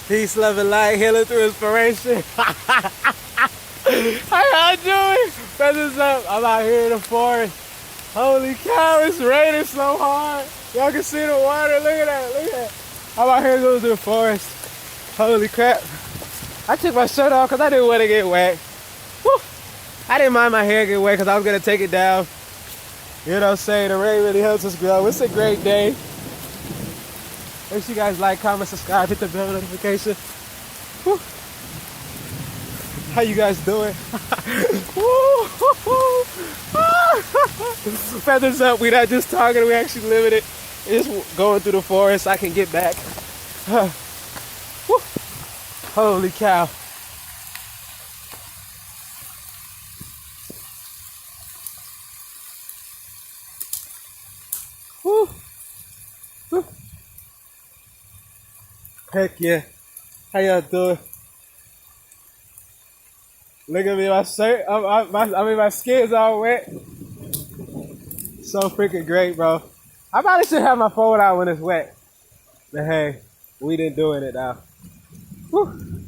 Peace, love, and light, healing through inspiration. How y'all doing? Feathers up. I'm out here in the forest. Holy cow, it's raining so hard. Y'all can see the water. Look at that. Look at that. I'm out here going to the forest. Holy crap. I took my shirt off because I didn't want to get wet. Woo. I didn't mind my hair get wet because I was going to take it down. You know what I'm saying? The rain really helps us grow. It's a great day. Make sure you guys like, comment, subscribe, hit the bell notification. Woo. How you guys doing? Feathers up. We're not just talking, we actually living it. Just going through the forest. I can get back. Woo. Holy cow. Woo. Woo. Heck yeah. How y'all doing? Look at me, my shirt. My skin's all wet. So freaking great, bro. I probably should have my phone out when it's wet. But hey, we didn't doing it now. Woo.